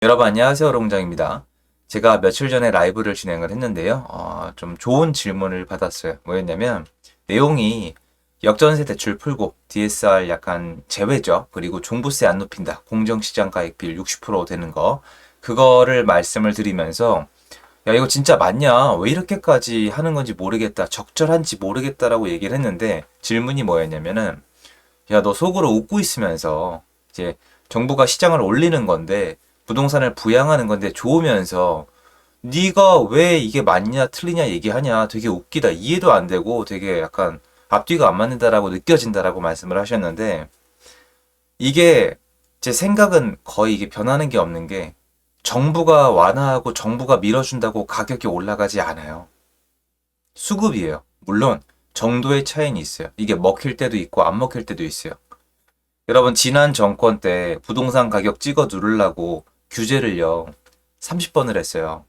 여러분 안녕하세요. 롱장입니다. 제가 며칠 전에 라이브를 진행을 했는데요. 좀 좋은 질문을 받았어요. 뭐였냐면 내용이 역전세 대출 풀고 DSR 약간 제외죠. 그리고 종부세 안 높인다. 공정시장 가액 비율 60% 되는 거. 그거를 말씀을 드리면서 야 이거 진짜 맞냐? 왜 이렇게까지 하는 건지 모르겠다. 적절한지 모르겠다라고 얘기를 했는데 질문이 뭐였냐면은 야 너 속으로 웃고 있으면서 이제 정부가 시장을 올리는 건데 부동산을 부양하는 건데 좋으면서 네가 왜 이게 맞냐 틀리냐 얘기하냐 되게 웃기다 이해도 안 되고 되게 약간 앞뒤가 안 맞는다라고 느껴진다라고 말씀을 하셨는데 이게 제 생각은 거의 이게 변하는 게 없는 게 정부가 완화하고 정부가 밀어준다고 가격이 올라가지 않아요. 수급이에요. 물론 정도의 차이는 있어요. 이게 먹힐 때도 있고 안 먹힐 때도 있어요. 여러분 지난 정권 때 부동산 가격 찍어 누르려고 규제를요 30번을 했어요.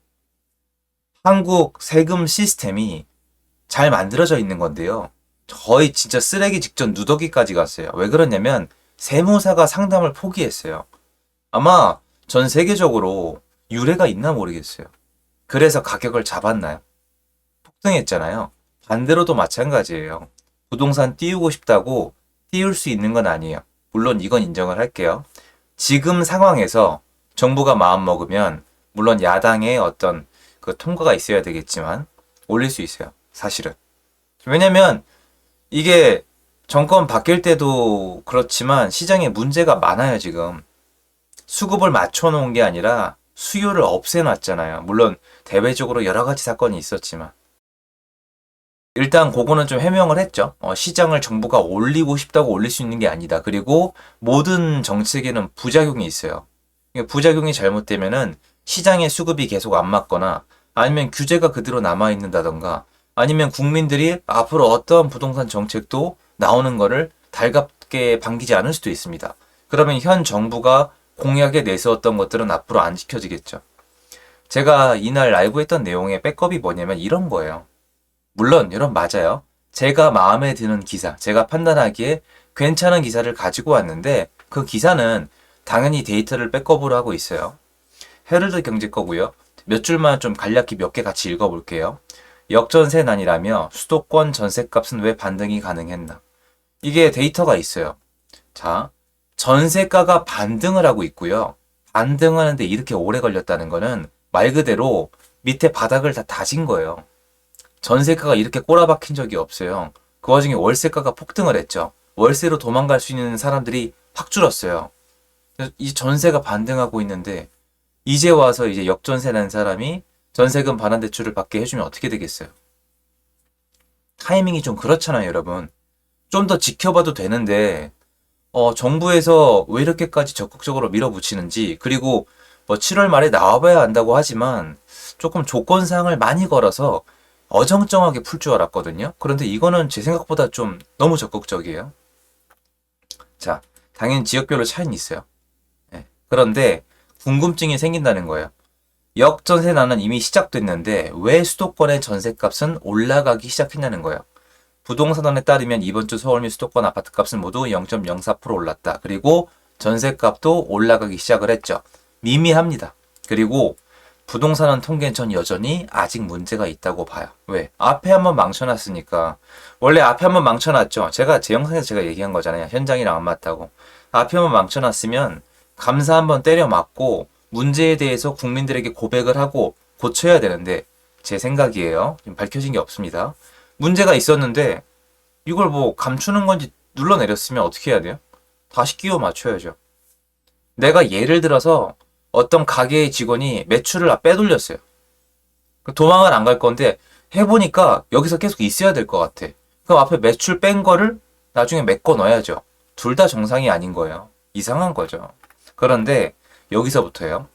한국 세금 시스템이 잘 만들어져 있는 건데요. 거의 진짜 쓰레기 직전 누더기까지 갔어요. 왜 그러냐면 세무사가 상담을 포기했어요. 아마 전 세계적으로 유례가 있나 모르겠어요. 그래서 가격을 잡았나요? 폭등했잖아요. 반대로도 마찬가지예요. 부동산 띄우고 싶다고 띄울 수 있는 건 아니에요. 물론 이건 인정을 할게요. 지금 상황에서 정부가 마음먹으면 물론 야당의 어떤 그 통과가 있어야 되겠지만 올릴 수 있어요. 사실은. 왜냐면 이게 정권 바뀔 때도 그렇지만 시장에 문제가 많아요, 지금. 수급을 맞춰놓은 게 아니라 수요를 없애놨잖아요. 물론 대외적으로 여러 가지 사건이 있었지만. 일단 그거는 좀 해명을 했죠. 시장을 정부가 올리고 싶다고 올릴 수 있는 게 아니다. 그리고 모든 정책에는 부작용이 있어요. 부작용이 잘못되면은 시장의 수급이 계속 안 맞거나 아니면 규제가 그대로 남아있는다던가 아니면 국민들이 앞으로 어떠한 부동산 정책도 나오는 거를 달갑게 반기지 않을 수도 있습니다. 그러면 현 정부가 공약에 내세웠던 것들은 앞으로 안 지켜지겠죠. 제가 이날 라이브 했던 내용의 백업이 뭐냐면 이런 거예요. 물론 여러분 맞아요. 제가 마음에 드는 기사, 제가 판단하기에 괜찮은 기사를 가지고 왔는데 그 기사는 당연히 데이터를 백업으로 하고 있어요. 헤럴드 경제 거고요. 몇 줄만 좀 간략히 몇 개 같이 읽어볼게요. 역전세 난이라며 수도권 전세값은 왜 반등이 가능했나? 이게 데이터가 있어요. 자, 전세가가 반등을 하고 있고요. 반등하는데 이렇게 오래 걸렸다는 거는 말 그대로 밑에 바닥을 다 다진 거예요. 전세가가 이렇게 꼬라박힌 적이 없어요. 그 와중에 월세가가 폭등을 했죠. 월세로 도망갈 수 있는 사람들이 확 줄었어요. 이 전세가 반등하고 있는데 이제 와서 이제 역전세 난 사람이 전세금 반환 대출을 받게 해주면 어떻게 되겠어요? 타이밍이 좀 그렇잖아요, 여러분. 좀 더 지켜봐도 되는데 정부에서 왜 이렇게까지 적극적으로 밀어붙이는지 그리고 뭐 7월 말에 나와봐야 한다고 하지만 조금 조건사항을 많이 걸어서 어정쩡하게 풀 줄 알았거든요. 그런데 이거는 제 생각보다 좀 너무 적극적이에요. 자, 당연히 지역별로 차이는 있어요. 예. 그런데 궁금증이 생긴다는 거예요. 역전세난은 이미 시작됐는데 왜 수도권의 전세값은 올라가기 시작했냐는 거예요. 부동산원에 따르면 이번 주 서울 및 수도권 아파트값은 모두 0.04% 올랐다. 그리고 전세값도 올라가기 시작을 했죠. 미미합니다. 그리고 부동산원 통계는 전 여전히 아직 문제가 있다고 봐요. 왜? 앞에 한번 망쳐놨으니까. 원래 앞에 한번 망쳐놨죠. 제 영상에서 제가 얘기한 거잖아요. 현장이랑 안 맞다고. 앞에 한번 망쳐놨으면 감사 한번 때려 맞고 문제에 대해서 국민들에게 고백을 하고 고쳐야 되는데 제 생각이에요. 지금 밝혀진 게 없습니다. 문제가 있었는데 이걸 뭐 감추는 건지 눌러내렸으면 어떻게 해야 돼요? 다시 끼워 맞춰야죠. 내가 예를 들어서 어떤 가게의 직원이 매출을 빼돌렸어요. 도망을 안 갈 건데 해보니까 여기서 계속 있어야 될 것 같아. 그럼 앞에 매출 뺀 거를 나중에 메꿔 넣어야죠. 둘 다 정상이 아닌 거예요. 이상한 거죠. 그런데 여기서부터요.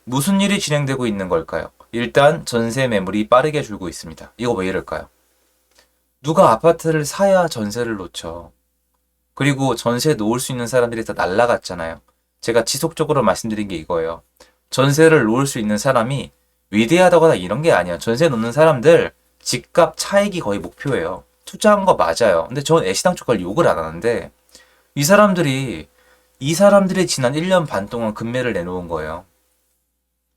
무슨 일이 진행되고 있는 걸까요? 일단 전세 매물이 빠르게 줄고 있습니다. 이거 왜 이럴까요? 누가 아파트를 사야 전세를 놓죠. 그리고 전세 놓을 수 있는 사람들이 다 날라갔잖아요. 제가 지속적으로 말씀드린 게 이거예요. 전세를 놓을 수 있는 사람이 위대하다거나 이런 게 아니야. 전세 놓는 사람들 집값 차익이 거의 목표예요. 투자한 거 맞아요. 근데 전 애시당초 그걸 욕을 안 하는데 이 사람들이 지난 1년 반 동안 급매를 내놓은 거예요.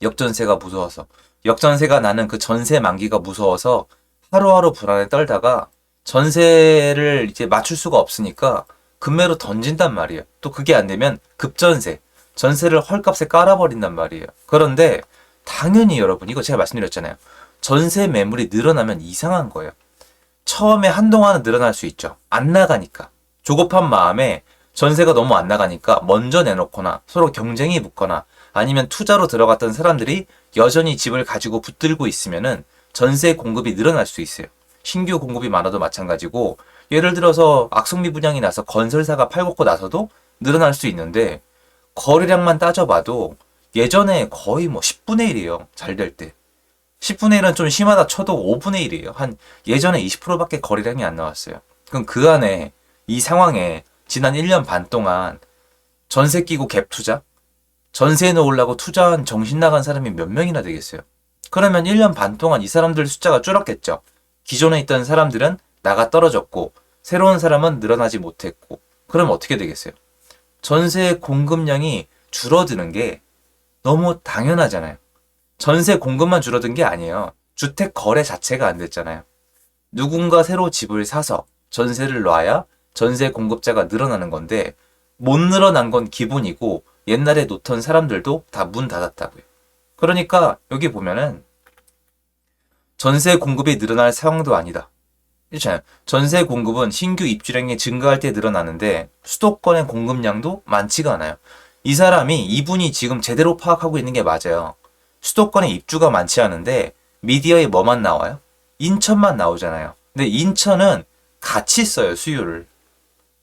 역전세가 무서워서. 역전세가 나는 그 전세 만기가 무서워서 하루하루 불안에 떨다가 전세를 이제 맞출 수가 없으니까 급매로 던진단 말이에요. 또 그게 안 되면 급전세, 전세를 헐값에 깔아버린단 말이에요. 그런데 당연히 여러분, 이거 제가 말씀드렸잖아요. 전세 매물이 늘어나면 이상한 거예요. 처음에 한동안은 늘어날 수 있죠. 안 나가니까. 조급한 마음에 전세가 너무 안 나가니까 먼저 내놓거나 서로 경쟁이 붙거나 아니면 투자로 들어갔던 사람들이 여전히 집을 가지고 붙들고 있으면은 전세 공급이 늘어날 수 있어요. 신규 공급이 많아도 마찬가지고, 예를 들어서 악성비 분양이 나서 건설사가 팔고 나서도 늘어날 수 있는데, 거래량만 따져봐도 예전에 거의 뭐 10분의 1이에요. 잘 될 때. 10분의 1은 좀 심하다 쳐도 5분의 1이에요. 한 예전에 20%밖에 거래량이 안 나왔어요. 그럼 그 안에 이 상황에 지난 1년 반 동안 전세 끼고 갭 투자? 전세에 넣으려고 투자한 정신 나간 사람이 몇 명이나 되겠어요? 그러면 1년 반 동안 이 사람들 숫자가 줄었겠죠. 기존에 있던 사람들은 나가 떨어졌고 새로운 사람은 늘어나지 못했고, 그럼 어떻게 되겠어요? 전세 공급량이 줄어드는 게 너무 당연하잖아요. 전세 공급만 줄어든 게 아니에요. 주택 거래 자체가 안 됐잖아요. 누군가 새로 집을 사서 전세를 놔야 전세 공급자가 늘어나는 건데, 못 늘어난 건 기본이고 옛날에 놓던 사람들도 다 문 닫았다고요. 그러니까 여기 보면은 전세 공급이 늘어날 상황도 아니다. 그렇잖아요. 전세 공급은 신규 입주량이 증가할 때 늘어나는데 수도권의 공급량도 많지가 않아요. 이 사람이, 이분이 지금 제대로 파악하고 있는 게 맞아요. 수도권에 입주가 많지 않은데 미디어에 뭐만 나와요? 인천만 나오잖아요. 근데 인천은 같이 써요, 수요를.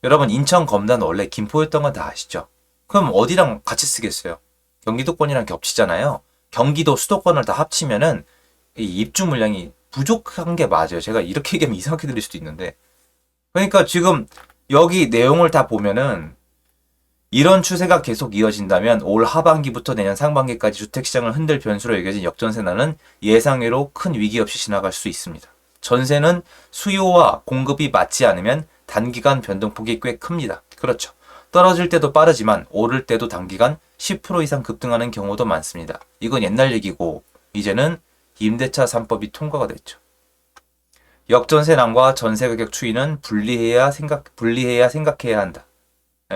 여러분, 인천 검단 원래 김포였던 건 다 아시죠? 그럼 어디랑 같이 쓰겠어요? 경기도권이랑 겹치잖아요. 경기도 수도권을 다 합치면은 이 입주 물량이 부족한 게 맞아요. 제가 이렇게 얘기하면 이상하게 들릴 수도 있는데. 그러니까 지금 여기 내용을 다 보면은 이런 추세가 계속 이어진다면 올 하반기부터 내년 상반기까지 주택시장을 흔들 변수로 여겨진 역전세난은 예상외로 큰 위기 없이 지나갈 수 있습니다. 전세는 수요와 공급이 맞지 않으면 단기간 변동폭이 꽤 큽니다. 그렇죠. 떨어질 때도 빠르지만 오를 때도 단기간 10% 이상 급등하는 경우도 많습니다. 이건 옛날 얘기고, 이제는 임대차 3법이 통과가 됐죠. 역전세난과 전세가격 추이는 분리해야 생각해야 한다.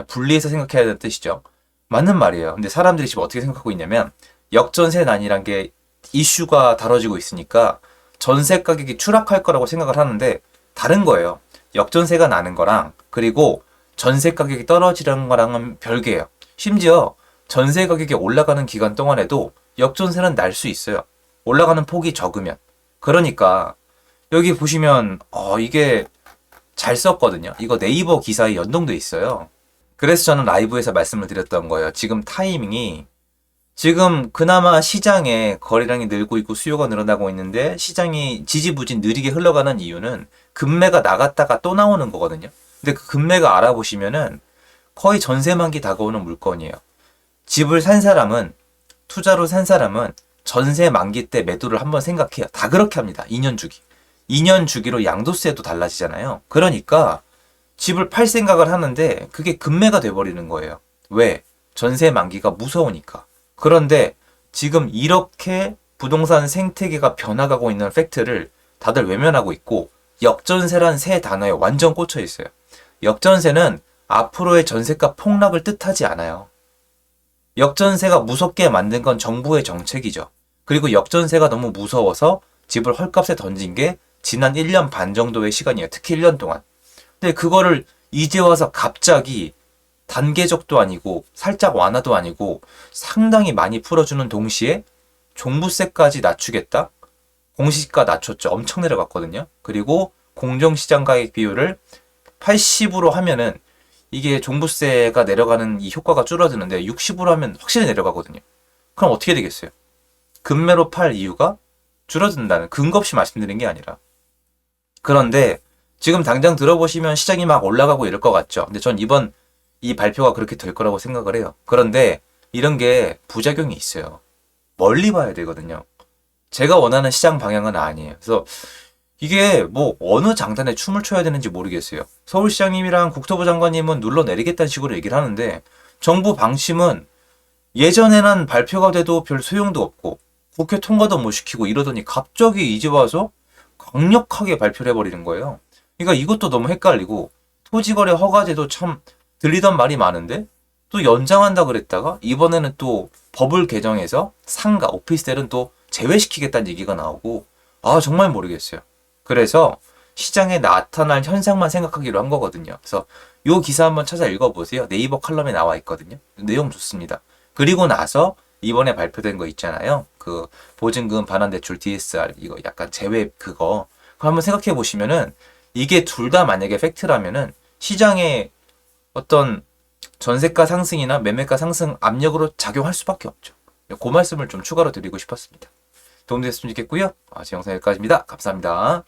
분리해서 생각해야 하는 뜻이죠. 맞는 말이에요. 근데 사람들이 지금 어떻게 생각하고 있냐면, 역전세난이란 게 이슈가 다뤄지고 있으니까 전세 가격이 추락할 거라고 생각을 하는데 다른 거예요. 역전세가 나는 거랑 그리고 전세 가격이 떨어지는 거랑은 별개예요. 심지어 전세 가격이 올라가는 기간 동안에도 역전세는 날 수 있어요. 올라가는 폭이 적으면. 그러니까 여기 보시면 이게 잘 썼거든요. 이거 네이버 기사에 연동돼 있어요. 그래서 저는 라이브에서 말씀을 드렸던 거예요. 지금 타이밍이, 지금 그나마 시장에 거래량이 늘고 있고 수요가 늘어나고 있는데 시장이 지지부진 느리게 흘러가는 이유는 급매가 나갔다가 또 나오는 거거든요. 근데 그 급매가 알아보시면은 거의 전세 만기 다가오는 물건이에요. 집을 산 사람은, 투자로 산 사람은 전세 만기 때 매도를 한번 생각해요. 다 그렇게 합니다. 2년 주기. 2년 주기로 양도세도 달라지잖아요. 그러니까 집을 팔 생각을 하는데 그게 급매가 돼버리는 거예요. 왜? 전세 만기가 무서우니까. 그런데 지금 이렇게 부동산 생태계가 변화가고 있는 팩트를 다들 외면하고 있고, 역전세란 새 단어에 완전 꽂혀 있어요. 역전세는 앞으로의 전세가 폭락을 뜻하지 않아요. 역전세가 무섭게 만든 건 정부의 정책이죠. 그리고 역전세가 너무 무서워서 집을 헐값에 던진 게 지난 1년 반 정도의 시간이에요. 특히 1년 동안. 근데 그거를 이제 와서 갑자기 단계적도 아니고 살짝 완화도 아니고 상당히 많이 풀어주는 동시에 종부세까지 낮추겠다? 공시가 낮췄죠. 엄청 내려갔거든요. 그리고 공정시장 가액 비율을 80으로 하면은 이게 종부세가 내려가는 이 효과가 줄어드는데 60으로 하면 확실히 내려가거든요. 그럼 어떻게 되겠어요? 급매로 팔 이유가 줄어든다는, 근거 없이 말씀드린 게 아니라. 그런데 지금 당장 들어보시면 시장이 막 올라가고 이럴 것 같죠. 근데 전 이번 이 발표가 그렇게 될 거라고 생각을 해요. 그런데 이런 게 부작용이 있어요. 멀리 봐야 되거든요. 제가 원하는 시장 방향은 아니에요. 그래서 이게 뭐 어느 장단에 춤을 춰야 되는지 모르겠어요. 서울시장님이랑 국토부 장관님은 눌러내리겠다는 식으로 얘기를 하는데 정부 방침은 예전에는 발표가 돼도 별 소용도 없고 국회 통과도 못 시키고 이러더니 갑자기 이제 와서 강력하게 발표를 해버리는 거예요. 그러니까 이것도 너무 헷갈리고 토지거래 허가제도 참 들리던 말이 많은데 또 연장한다 그랬다가 이번에는 또 법을 개정해서 상가, 오피스텔은 또 제외시키겠다는 얘기가 나오고 아 정말 모르겠어요. 그래서 시장에 나타날 현상만 생각하기로 한 거거든요. 그래서 요 기사 한번 찾아 읽어보세요. 네이버 칼럼에 나와 있거든요. 내용 좋습니다. 그리고 나서 이번에 발표된 거 있잖아요. 그 보증금 반환대출 DSR 이거 약간 제외 그거 한번 생각해 보시면은 이게 둘 다 만약에 팩트라면은 시장에 어떤 전세가 상승이나 매매가 상승 압력으로 작용할 수밖에 없죠. 그 말씀을 좀 추가로 드리고 싶었습니다. 도움됐으면 좋겠고요. 제 영상 여기까지입니다. 감사합니다.